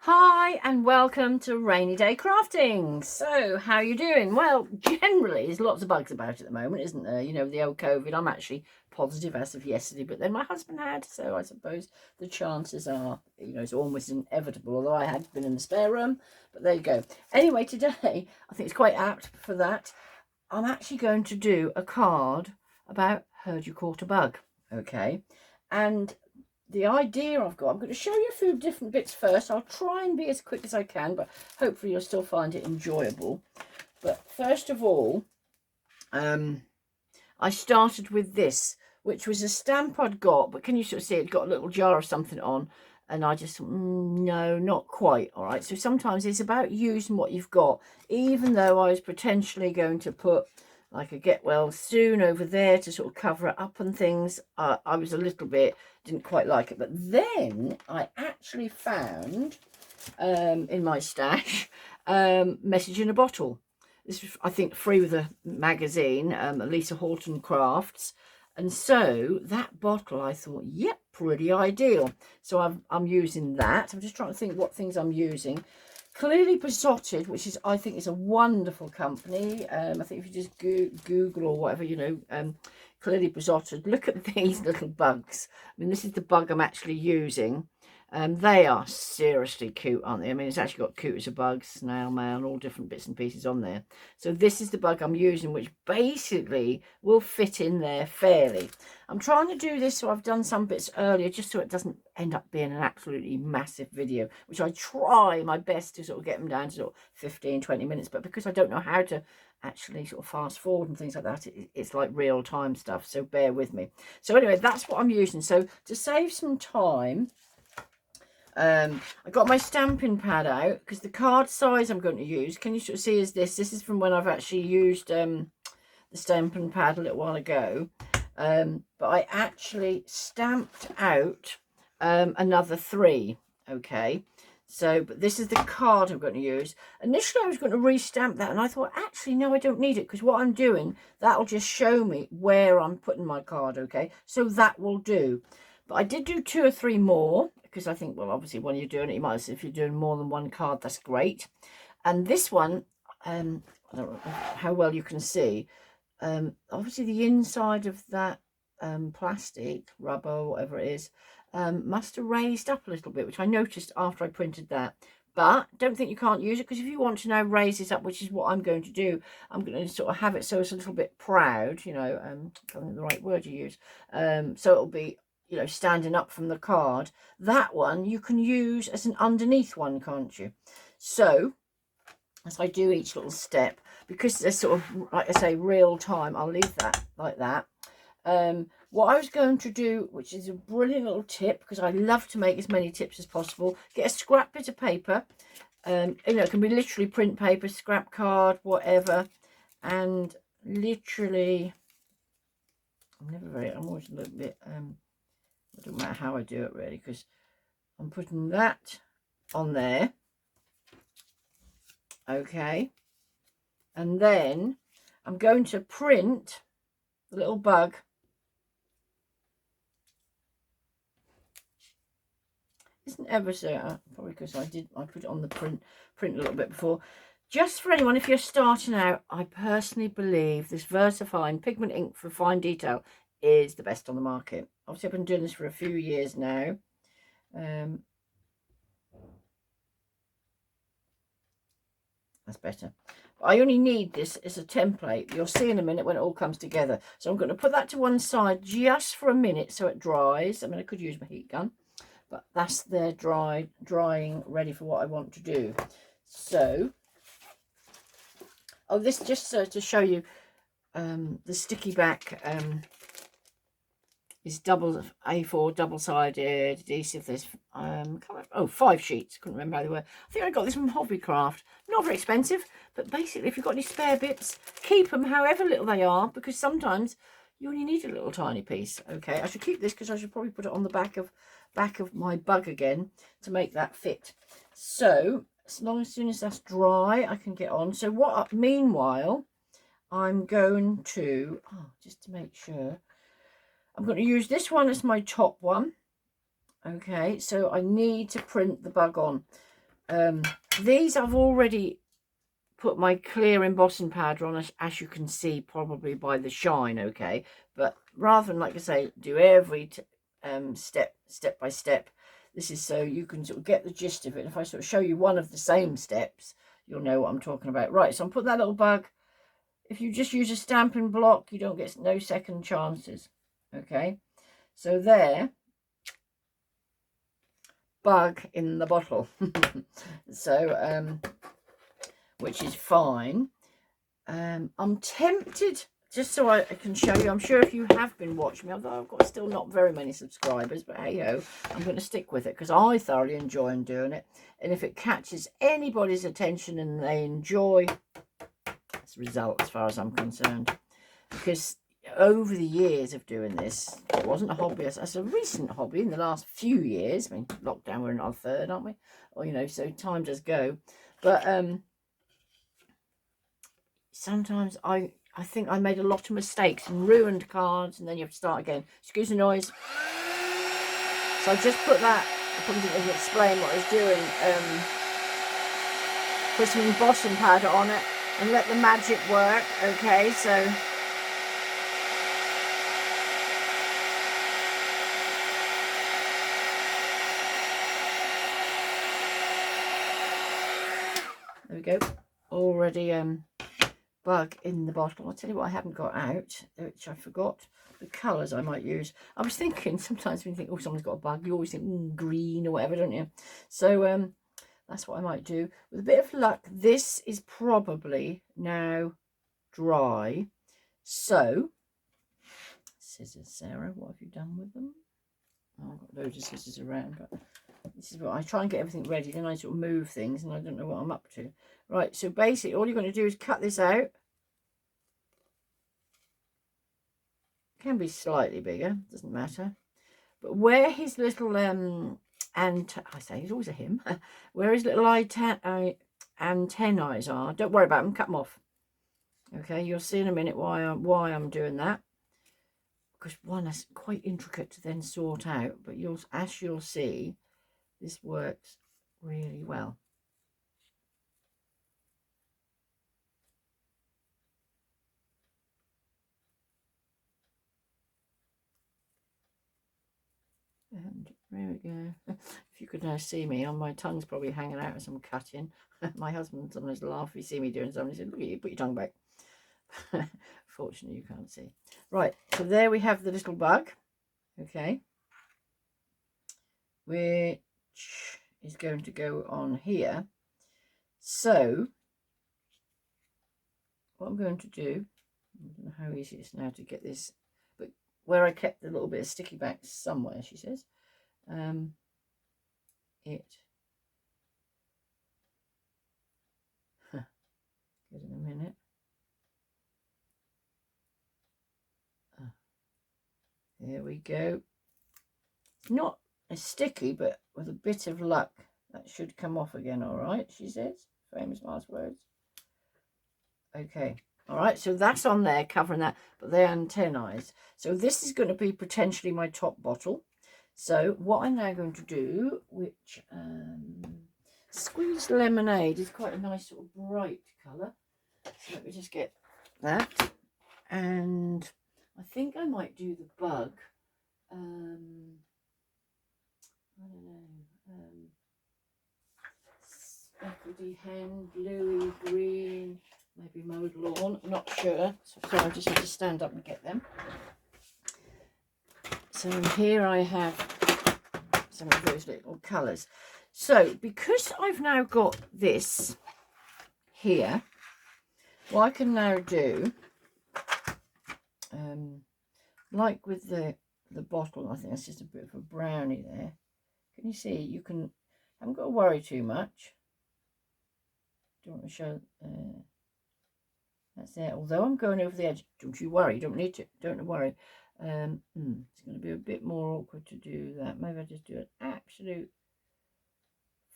Hi and welcome to Rainy Day Crafting. So, how are you doing? Well, generally, there's lots of bugs about at the moment, isn't there? You know, the old COVID. I'm actually positive as of yesterday, but then my husband had, so I suppose the chances are, it's almost inevitable, although I had been in the spare room, but there you go. Anyway, today, I think it's quite apt for that. I'm actually going to do a card about Heard You Caught a Bug, okay? And the idea I'm going to show you a few different bits first. I'll try and be as quick as I can, but hopefully you'll still find it enjoyable. But first of all, I started with this, which was a stamp I'd got, but can you sort of see it got a little jar of something on? And I just, no, not quite. All right. So sometimes it's about using what you've got, even though I was potentially going to put like a get well soon over there to sort of cover it up and things. I was a little bit, didn't quite like it. But then I actually found in my stash Message in a Bottle. This is, I think, free with a magazine, Lisa Horton Crafts. And so that bottle, I thought, yep, pretty ideal. So I'm using that. I'm just trying to think what things I'm using. Clearly Besotted, which is, I think, is a wonderful company. I think if you just Google or whatever, Clearly Besotted, look at these little bugs. I mean, this is the bug I'm actually using. They are seriously cute, aren't they? I mean, it's actually got cute as a bug, snail mail, all different bits and pieces on there. So this is the bug I'm using, which basically will fit in there fairly. I'm trying to do this, so I've done some bits earlier, just so it doesn't end up being an absolutely massive video, which I try my best to sort of get them down to sort of 15, 20 minutes. But because I don't know how to actually sort of fast forward and things like that, it's like real time stuff. So bear with me. So anyway, that's what I'm using. So to save some time, I got my stamping pad out because the card size I'm going to use, can you sort of see, is this is from when I've actually used the stamping pad a little while ago, but I actually stamped out another 3. Okay, so but this is the card I'm going to use. Initially I was going to restamp that, and I thought, actually no, I don't need it, because what I'm doing, that'll just show me where I'm putting my card. Okay, so that will do. But I did do 2 or 3 more, because I think, well, obviously when you're doing it, you might as well, if you're doing more than one card, that's great. And this one, I don't know how well you can see, obviously the inside of that plastic, rubber, whatever it is, must have raised up a little bit, which I noticed after I printed that. But don't think you can't use it, because if you want to now raise this up, which is what I'm going to do, I'm going to sort of have it so it's a little bit proud, I don't think the right word to use. So it'll be, standing up from the card. That one you can use as an underneath one, can't you? So as I do each little step, because they're sort of, like I say, real time, I'll leave that like that. What I was going to do, which is a brilliant little tip, because I love to make as many tips as possible, get a scrap bit of paper. It can be literally print paper, scrap card, whatever, and literally, I'm always a little bit, it doesn't matter how I do it really, because I'm putting that on there. Okay, and then I'm going to print the little bug. Isn't ever so, probably because I put it on the print a little bit before. Just for anyone, if you're starting out, I personally believe this VersaFine pigment ink for fine detail is the best on the market. Obviously I've been doing this for a few years now. That's better. I only need this as a template. You'll see in a minute when it all comes together. So I'm going to put that to one side just for a minute so it dries. I mean, I could use my heat gun, but that's there drying, ready for what I want to do. So, this just to show you, the sticky back is double A4 double-sided adhesive. There's 5 sheets. Couldn't remember how they were. I think I got this from Hobbycraft. Not very expensive, but basically if you've got any spare bits, keep them however little they are, because sometimes you only need a little tiny piece. Okay, I should keep this because I should probably put it on the back of my bug again to make that fit. So as soon as that's dry, I can get on. So meanwhile, I'm going to, just to make sure, I'm going to use this one as my top one. Okay, so I need to print the bug on. These I've already put my clear embossing powder on, as you can see probably by the shine, okay? But rather than, like I say, do every step by step, this is so you can sort of get the gist of it. If I sort of show you one of the same steps, you'll know what I'm talking about. Right, so I'm putting that little bug. If you just use a stamping block, you don't get no second chances, okay? So there, bug in the bottle. So which is fine. I'm tempted, just so I can show you, I'm sure if you have been watching me, although I've got still not very many subscribers, but hey ho, I'm going to stick with it because I thoroughly enjoy doing it. And if it catches anybody's attention and they enjoy, that's a result as far as I'm concerned. Because over the years of doing this, it wasn't a hobby, it's a recent hobby in the last few years. I mean, lockdown, we're in our third, aren't we? Or, you know, so time does go. But sometimes I think I made a lot of mistakes and ruined cards, and then you have to start again. Excuse the noise. So I just put that, I probably didn't even explain what I was doing. Put some embossing powder on it and let the magic work. Okay, so there we go. Already bug in the bottle. I'll tell you what I haven't got out, which I forgot. The colours I might use. I was thinking, sometimes when you think, oh, someone's got a bug, you always think green or whatever, don't you? So that's what I might do. With a bit of luck, this is probably now dry. So, scissors, Sarah, what have you done with them? Oh, I've got loads of scissors around, but this is what I try and get everything ready. Then I sort of move things and I don't know what I'm up to. Right, so basically all you're going to do is cut this out. Can be slightly bigger, doesn't matter. But where his little and I say he's always a him. Where his little antennae are, don't worry about them. Cut them off. Okay, you'll see in a minute why I'm doing that. Because one is quite intricate to then sort out. But as you'll see, this works really well. And there we go. If you could now see me, my tongue's probably hanging out as I'm cutting. My husband sometimes laughs if he see me doing something. He said, look at you, put your tongue back. Fortunately, you can't see. Right, so there we have the little bug. Okay. Which is going to go on here. So, what I'm going to do, I don't know how easy it is now to get this, but where I kept a little bit of sticky back somewhere, she says, get in a minute. There we go. It's not as sticky, but with a bit of luck, that should come off again, all right, she says. Famous last words. Okay. All right, so that's on there, covering that, but they're antennae. So this is going to be potentially my top bottle. So what I'm now going to do, which squeezed lemonade is quite a nice sort of bright colour. So let me just get that. And I think I might do the bug. I don't know. Speckledy hen, bluey, green, maybe mowed lawn, not sure. So I just have to stand up and get them. So here I have some of those little colours. So because I've now got this here, what I can now do, like with the bottle, I think that's just a bit of a brownie there. Can you see? You can, I haven't got to worry too much. Don't want to show, that's it. Although I'm going over the edge, don't you worry, don't need to, don't worry. It's going to be a bit more awkward to do that. Maybe I just do an absolute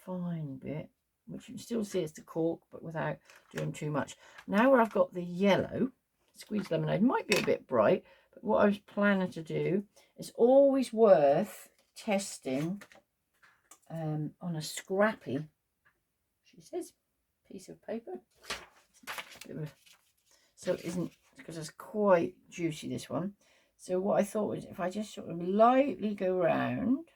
fine bit, which you can still see it's the cork, but without doing too much. Now where I've got the yellow, squeezed lemonade might be a bit bright, but what I was planning to do is always worth testing on a scrappy she says, piece of paper. So it isn't, because it's quite juicy, this one. So what I thought was, if I just sort of lightly go round,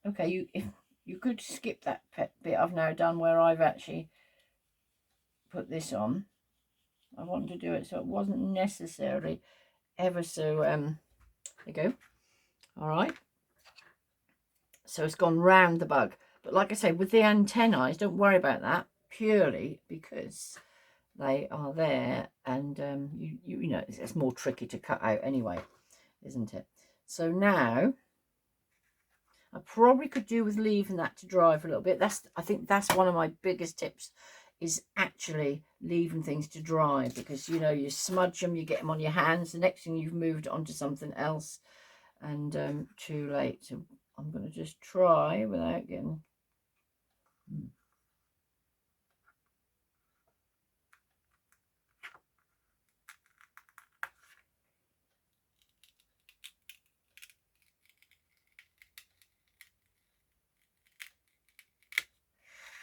okay, you could skip that bit I've now done where I've actually put this on. I wanted to do it so it wasn't necessarily ever so there you go. All right, so it's gone round the bug, but like I say, with the antennae, don't worry about that, purely because they are there, and you know, it's more tricky to cut out anyway, isn't it? So now I probably could do with leaving that to dry for a little bit. I think that's one of my biggest tips, is actually leaving things to dry, because you know, you smudge them, you get them on your hands, the next thing you've moved on to something else, and too late. So I'm going to just try without getting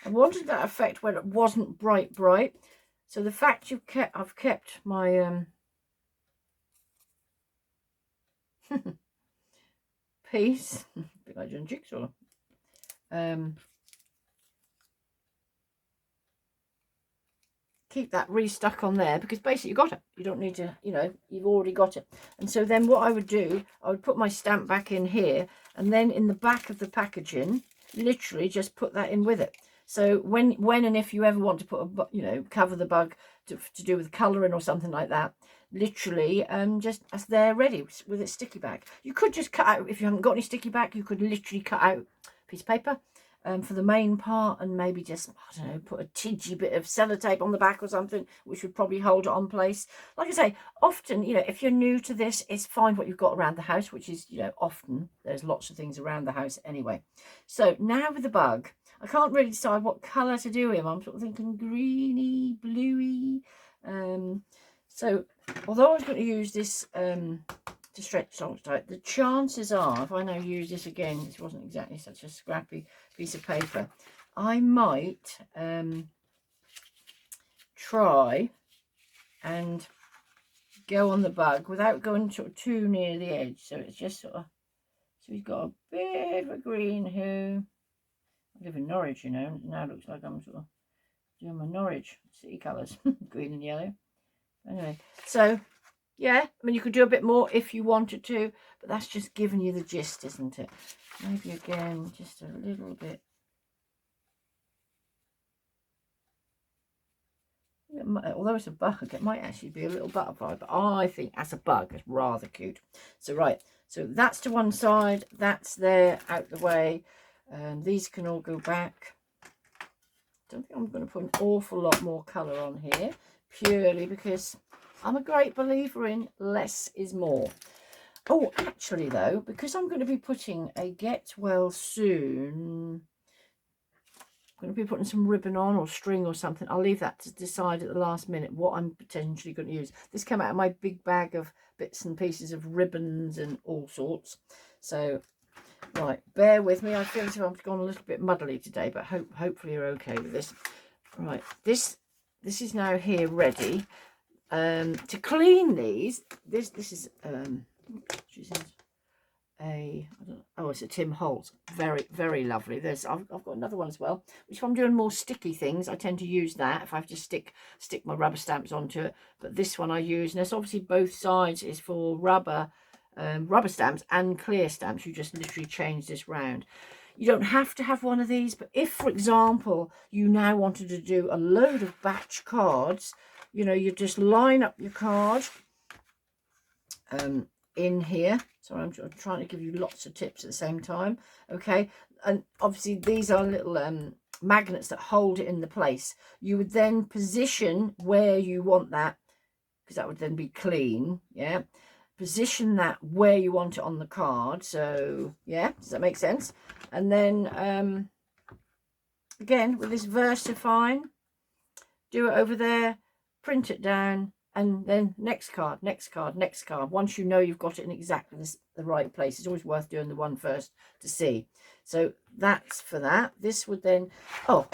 I wanted that effect where it wasn't bright. So the fact I've kept my piece, a bit like doing jigsaw. Keep that restuck on there, because basically you got it. You don't need to, you know, you've already got it. And so then what I would do, I would put my stamp back in here, and then in the back of the packaging, literally just put that in with it. So when and if you ever want to put a, you know, cover the bug to do with colouring or something like that, literally just as they're ready with its sticky back. You could just cut out, if you haven't got any sticky back, you could literally cut out a piece of paper for the main part, and maybe just, I don't know, put a tidgy bit of sellotape on the back or something, which would probably hold it on place. Like I say, often, you know, if you're new to this, it's fine what you've got around the house, which is, you know, often there's lots of things around the house anyway. So now with the bug, I can't really decide what colour to do him. I'm sort of thinking greeny, bluey. So although I was going to use this to stretch salt tight, the chances are, if I now use this again, this wasn't exactly such a scrappy piece of paper, I might try and go on the bug without going sort of too near the edge. So it's just sort of, so he's got a bit of a green who, I live in Norwich, you know, now it looks like I'm sort of doing my Norwich city colours, green and yellow. Anyway, so yeah, I mean, you could do a bit more if you wanted to, but that's just giving you the gist, isn't it? Maybe again, just a little bit. Although it's a bug, it might actually be a little butterfly, but I think as a bug, it's rather cute. So right, so that's to one side, that's there, out the way. These can all go back. Don't think I'm going to put an awful lot more colour on here, purely because I'm a great believer in less is more. Oh, actually though, because I'm going to be putting a Get Well Soon, I'm going to be putting some ribbon on or string or something. I'll leave that to decide at the last minute what I'm potentially going to use. This came out of my big bag of bits and pieces of ribbons and all sorts. So, right, bear with me. I feel as if I've gone a little bit muddly today, but hopefully you're okay with this. Right, this is now here ready. To clean these, this is it's a Tim Holtz, very lovely. I've got another one as well, which if I'm doing more sticky things, I tend to use that if I have to stick my rubber stamps onto it. But this one I use, and it's obviously both sides is for rubber stamps and clear stamps. You just literally change this round. You don't have to have one of these, but if, for example, you now wanted to do a load of batch cards, you know, you just line up your card in here. So I'm trying to give you lots of tips at the same time. Okay, and obviously these are little magnets that hold it in the place. You would then position where you want that, because that would then be clean. Yeah, position that where you want it on the card. So yeah, does that make sense? And then again with this VersaFine, do it over there, print it down, and then next card, next card, next card. Once you know you've got it in exactly the right place, it's always worth doing the one first to see. So that's for that. This would then, oh,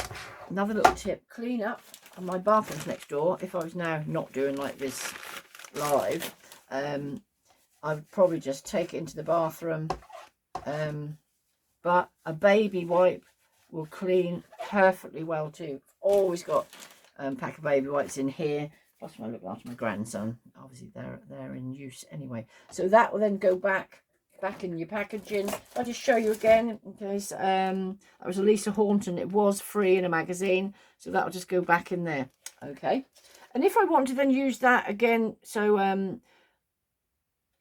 another little tip, clean up. And my bathroom's next door. If I was now not doing like this live, I would probably just take it into the bathroom. But a baby wipe will clean perfectly well too. Always got a pack of baby wipes in here. Plus when I look after my grandson, obviously they're in use anyway. So that will then go back in your packaging. I'll just show you again in case that was a Lisa Horton. It was free in a magazine, so that'll just go back in there. Okay, and if I want to then use that again, so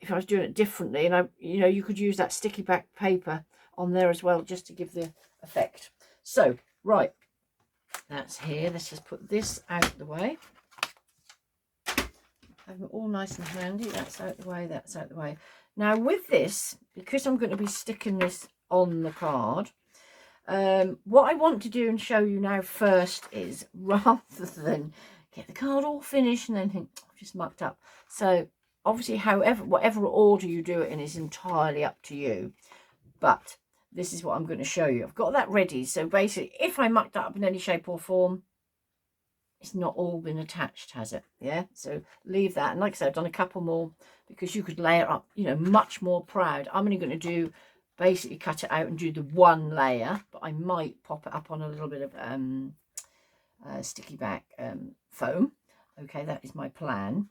if I was doing it differently, and you could use that sticky back paper on there as well, just to give the effect. So right, that's here. Let's just put this out the way. Have them all nice and handy. That's out the way. That's out the way. Now with this, because I'm going to be sticking this on the card, what I want to do and show you now first is, rather than get the card all finished and then think, oh, I've just mucked up. So obviously, whatever order you do it in is entirely up to you. But this is what I'm going to show you. I've got that ready. So basically, if I mucked up in any shape or form, it's not all been attached, has it? Yeah. So leave that. And like I said, I've done a couple more because you could layer up, much more proud. I'm only going to do, basically cut it out and do the one layer, but I might pop it up on a little bit of sticky back foam. Okay, that is my plan.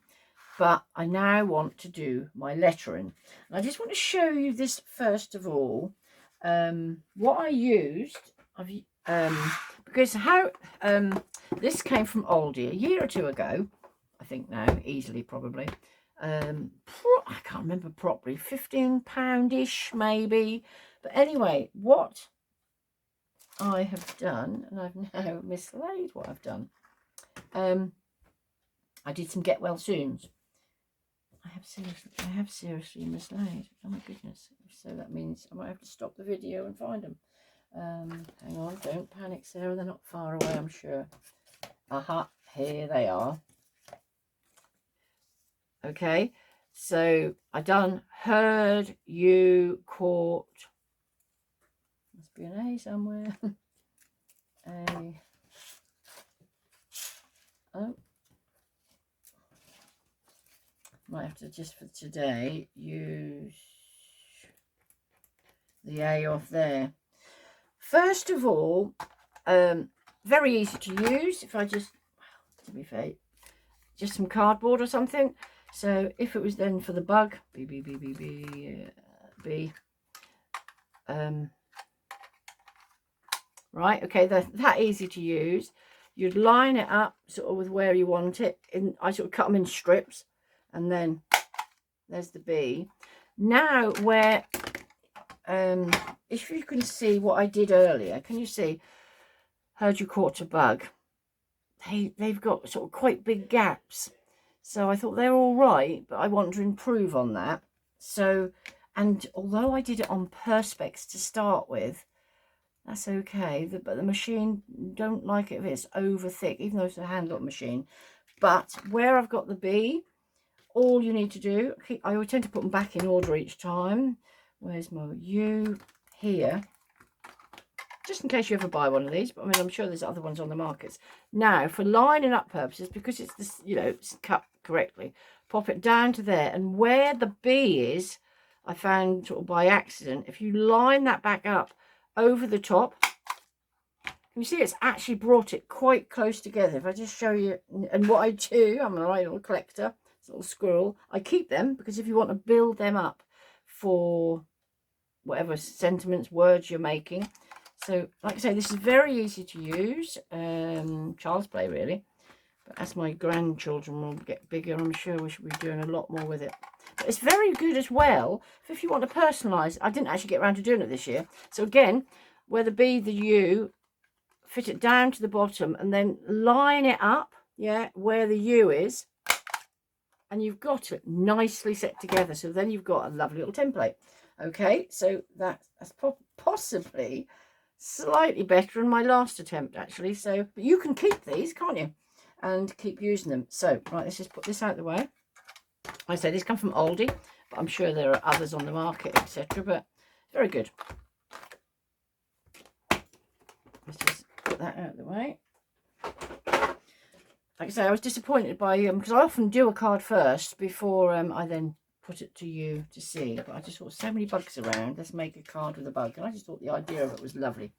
But I now want to do my lettering. And I just want to show you this first of all. What I used, because this came from Aldi a year or two ago, I think now, easily probably. I can't remember properly, £15-ish maybe. But anyway, what I have done, and I've now mislaid what I've done. I did some get well soons. I have seriously mislaid. Oh my goodness. So that means I might have to stop the video and find them. Hang on, don't panic, Sarah. They're not far away, I'm sure. Aha, here they are. Okay, so I done heard, you, caught. Must be an A somewhere. A. Oh. Might have to, just for today, use the A off there. First of all, very easy to use. If I just, to be fair, just some cardboard or something. So if it was then for the bug, B. Right, okay, that easy to use. You'd line it up sort of with where you want it. I sort of cut them in strips. And then there's the B. Now where, if you can see what I did earlier, can you see, heard you caught a bug? They've got sort of quite big gaps. So I thought they're all right, but I want to improve on that. So, and although I did it on Perspex to start with, that's okay. But the machine don't like it if it's over thick, even though it's a hand-up machine. But where I've got the B, all you need to do, I always tend to put them back in order each time. Where's my U? Here. Just in case you ever buy one of these, but I mean, I'm sure there's other ones on the markets. Now, for lining up purposes, because it's this, it's cut correctly, pop it down to there. And where the B is, I found sort of by accident, if you line that back up over the top, you see it's actually brought it quite close together. If I just show you, and what I do, I'm a right little collector. Little squirrel. I keep them because if you want to build them up for whatever sentiments, words you're making. So like I say, this is very easy to use. Child's play really. But as my grandchildren will get bigger, I'm sure we should be doing a lot more with it. But it's very good as well if you want to personalise. I didn't actually get around to doing it this year. So again, where the B, the U, fit it down to the bottom and then line it up, where the U is. And you've got it nicely set together. So then you've got a lovely little template. Okay, so that's possibly slightly better than my last attempt, actually. So, but you can keep these, can't you? and keep using them. So, right, let's just put this out of the way. I say this come from Aldi, but I'm sure there are others on the market, etc. But very good. Let's just put that out of the way. Like I say, I was disappointed by because I often do a card first before I then put it to you to see. But I just thought so many bugs around. Let's make a card with a bug, and I just thought the idea of it was lovely.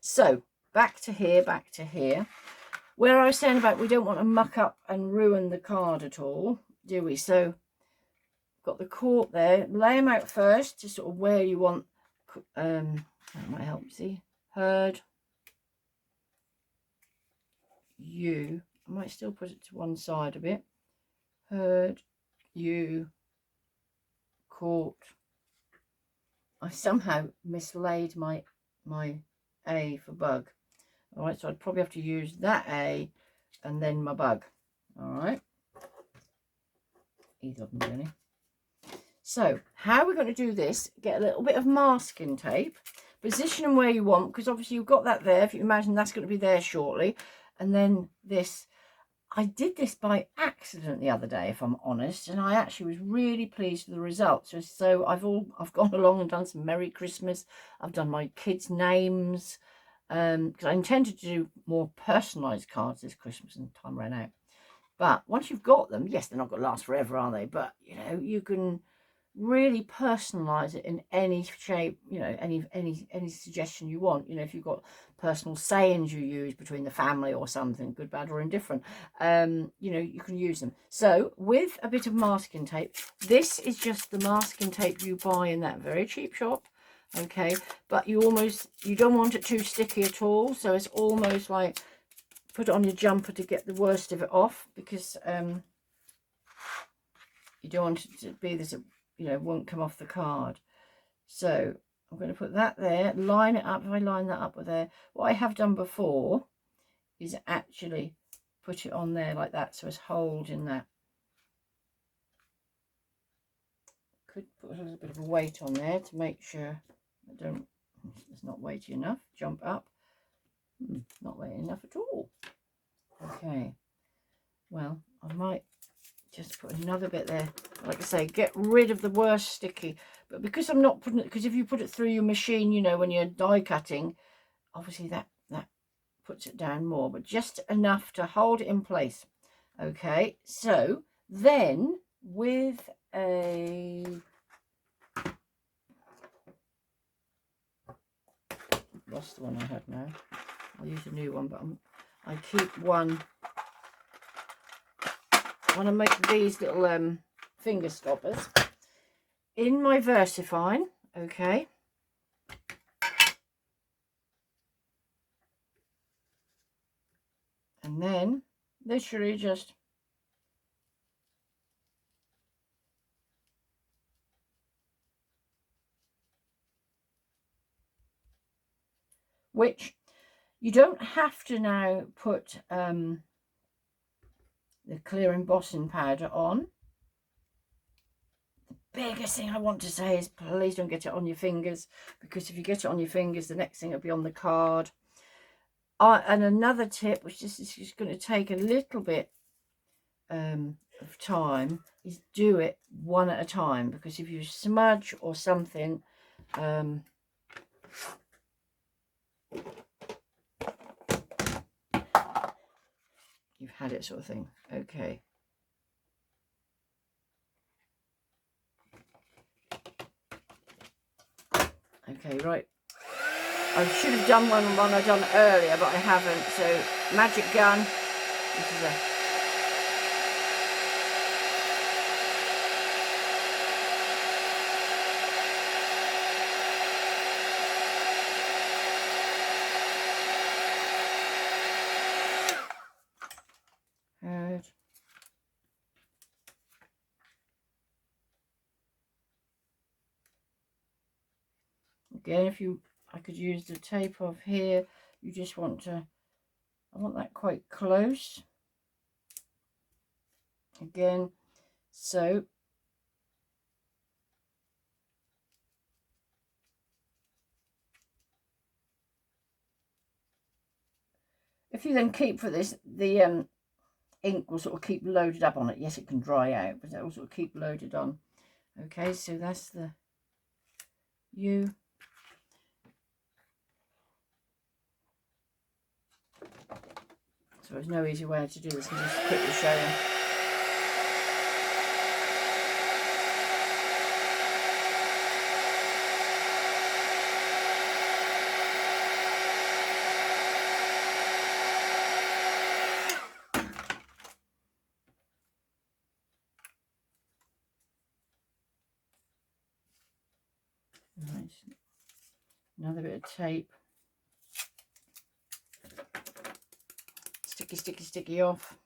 So back to here, where I was saying about we don't want to muck up and ruin the card at all, do we? So got the court there. Lay them out first to sort of where you want. That might help. See, heard you. I might still put it to one side a bit. Heard, you, caught. I somehow mislaid my A for bug. All right, so I'd probably have to use that A and then my bug. All right, either of them really. So how we're going to do this, get a little bit of masking tape, position them where you want, because obviously you've got that there. If you imagine that's going to be there shortly. And then this, I did this by accident the other day, if I'm honest, and I actually was really pleased with the results. So I've gone along and done some Merry Christmas. I've done my kids' names, because I intended to do more personalised cards this Christmas and time ran out. But once you've got them, yes, they're not going to last forever, are they? But, you know, you can really personalize it in any shape, you know, any suggestion you want. You know, if you've got personal sayings you use between the family or something, good, bad or indifferent, you know, you can use them. So with a bit of masking tape, this is just the masking tape you buy in that very cheap shop, okay, but you don't want it too sticky at all, so it's almost like put it on your jumper to get the worst of it off, because you don't want it to be this, you know, won't come off the card. So I'm going to put that there, line it up. If I line that up with there, what I have done before is actually put it on there like that, so it's holding that. Could put a little bit of a weight on there to make sure it's not weighty enough. Jump up. Not weighty enough at all. Okay, well, I might just put another bit there. Like I say, get rid of the worst sticky, but because I'm not putting it, because if you put it through your machine, you know, when you're die cutting, obviously that puts it down more, but just enough to hold it in place. Okay, so then with a lost the one I had now, I'll use a new one, but I keep one. I want to make these little finger stoppers in my VersaFine, okay. And then literally just which you don't have to now put the clear embossing powder on. The biggest thing I want to say is please don't get it on your fingers, because if you get it on your fingers, the next thing will be on the card. And another tip, which is just going to take a little bit of time, is do it one at a time, because if you smudge or something, you've had it, sort of thing. Okay. Okay, right. I should have done one I done earlier, but I haven't. So, magic gun. This is a again, if I could use the tape off here. You just want to, I want that quite close. Again, so if you then keep for this, the ink will sort of keep loaded up on it. Yes, it can dry out, but it will sort of keep loaded on. Okay, so that's the U. So there's no easy way to do this. I'll just quickly show you. Right. Another bit of tape. Sticky, sticky, sticky off.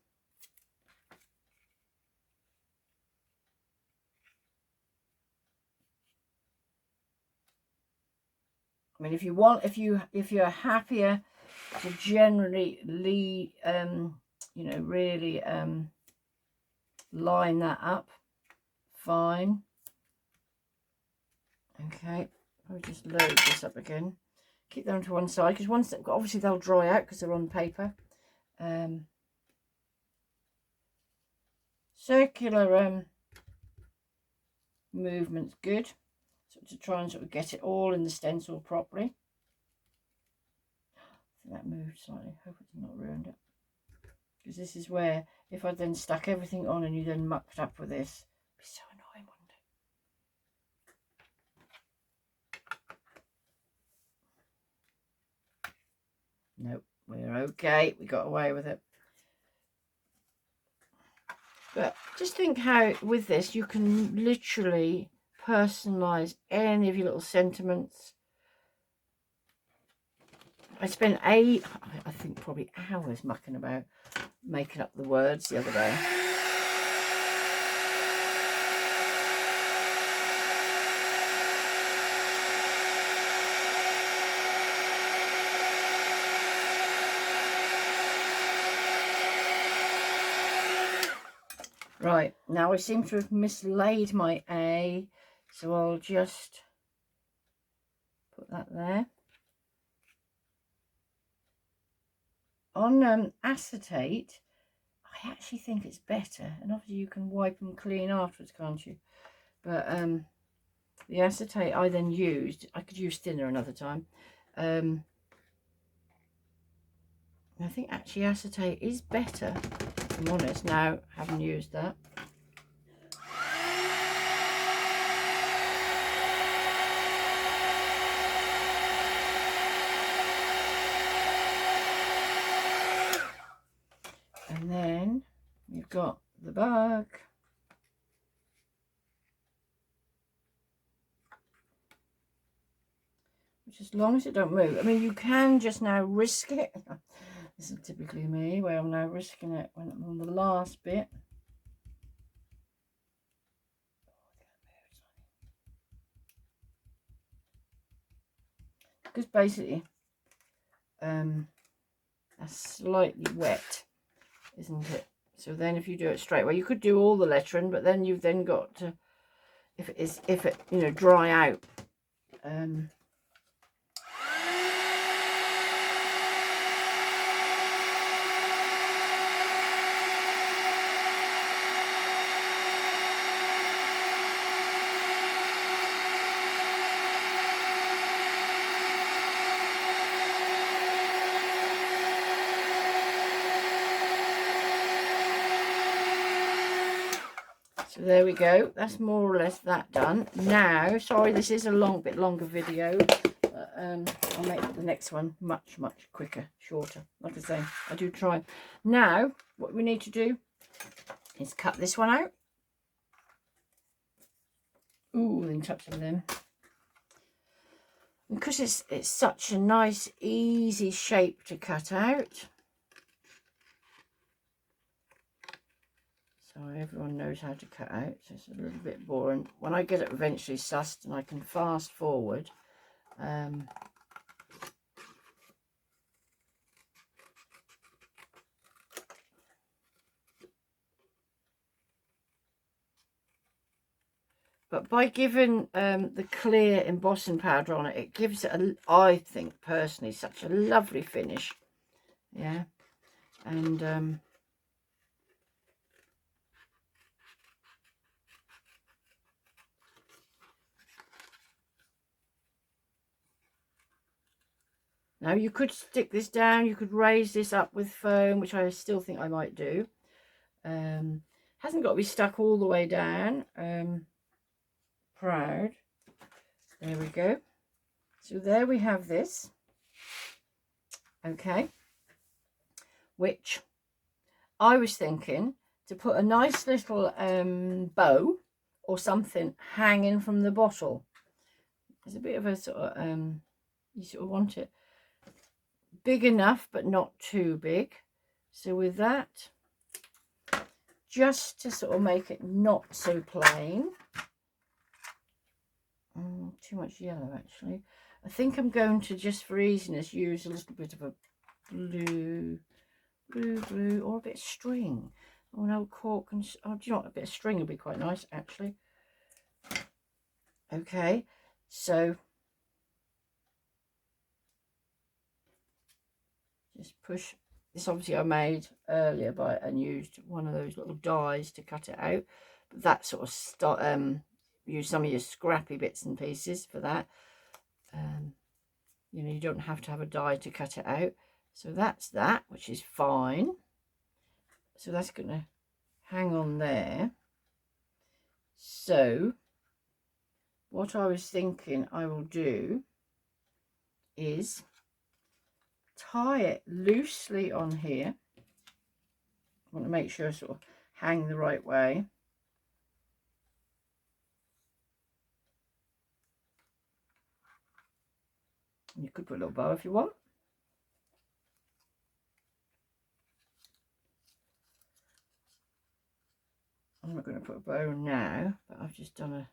I mean, if you want, if you're happier to generally you know, really line that up, fine. Okay, I'll just load this up again. Keep them to one side, because once obviously they'll dry out because they're on paper. Circular movement's good, so to try and sort of get it all in the stencil properly. I think that moved slightly. Hope it's not ruined it, because this is where, if I then stuck everything on and you then mucked up with this, it'd be so annoying, wouldn't it? Nope, we're okay. We got away with it. But just think how with this you can literally personalize any of your little sentiments. I spent I think probably hours mucking about making up the words the other day. Right, now I seem to have mislaid my A, so I'll just put that there. On acetate, I actually think it's better, and obviously you can wipe them clean afterwards, can't you? But the acetate I then used, I could use thinner another time. I think actually acetate is better, if I'm honest. Now, haven't used that. And then you've got the bug. Which, as long as it don't move, I mean, you can just now risk it. This is typically me, where I'm now risking it when I'm on the last bit. Because basically, that's slightly wet, isn't it? So then if you do it straight away, you could do all the lettering, but then you've then got to, if it you know, dry out. So there we go. That's more or less that done. Now, sorry, this is a bit longer video. But, I'll make the next one much quicker, shorter. Like I say, I do try. Now, what we need to do is cut this one out. Ooh, then touch them then. Because it's such a nice, easy shape to cut out. So everyone knows how to cut out, so it's a little bit boring. When I get it eventually sussed and I can fast forward, but by giving the clear embossing powder on it, it gives it, I think personally, such a lovely finish. Yeah, and Now you could stick this down, you could raise this up with foam, which I still think I might do. Hasn't got to be stuck all the way down. Proud. There we go. So there we have this. Okay. Which I was thinking to put a nice little bow or something hanging from the bottle. It's a bit of a sort of, you sort of want it big enough, but not too big. So with that, just to sort of make it not so plain. Too much yellow, actually. I think I'm going to, just for easiness, use a little bit of a blue, or a bit of string. Oh no, cork and, oh, do you know what, a bit of string would be quite nice, actually. Okay, so just push this. Obviously I made earlier and used one of those little dies to cut it out, but that sort of use some of your scrappy bits and pieces for that. You know, you don't have to have a die to cut it out. So that's that, which is fine. So that's going to hang on there. So what I was thinking I will do is tie it loosely on here. I want to make sure I sort of hang the right way. You could put a little bow if you want. I'm not going to put a bow now, but I've just done a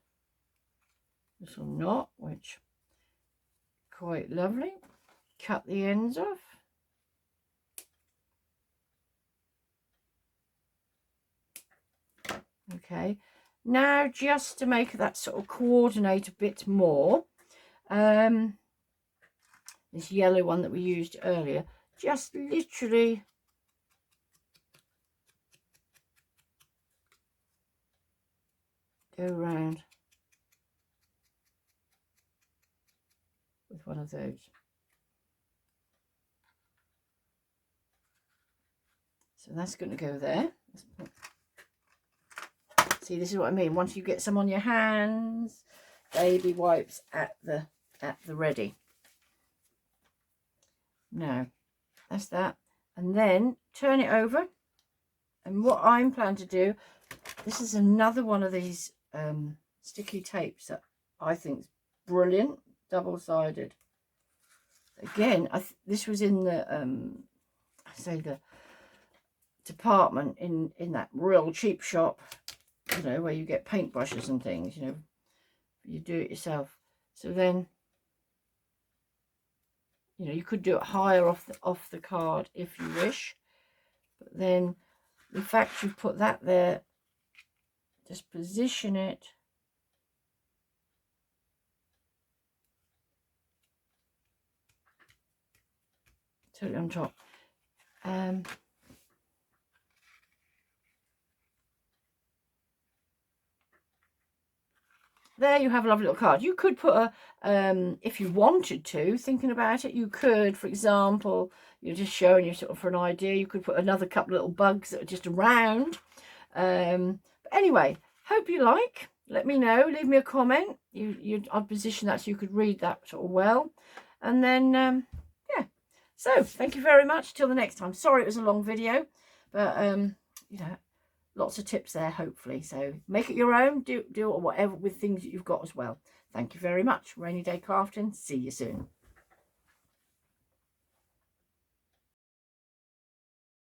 little knot, which quite lovely. Cut the ends off. Okay, now just to make that sort of coordinate a bit more, this yellow one that we used earlier, just literally go around with one of those. So that's going to go there. See, this is what I mean. Once you get some on your hands, baby wipes at the ready. Now, that's that. And then turn it over. And what I'm planning to do, this is another one of these sticky tapes that I think is brilliant, double-sided. Again, this was in the I say the department in that real cheap shop, you know, where you get paintbrushes and things, you know, you do it yourself. So then, you know, you could do it higher off the card if you wish, but then the fact you've put that there, just position it totally on top. There you have a lovely little card. You could put a, if you wanted to, thinking about it, you could, for example, you're just showing you sort of for an idea, you could put another couple of little bugs that are just around. But anyway, hope you like. Let me know. Leave me a comment. I'd position that so you could read that sort of well. And then, yeah. So, thank you very much. Till the next time. Sorry it was a long video, but, you know, lots of tips there, hopefully. So make it your own. Do whatever with things that you've got as well. Thank you very much. Rainy Day Crafting. See you soon.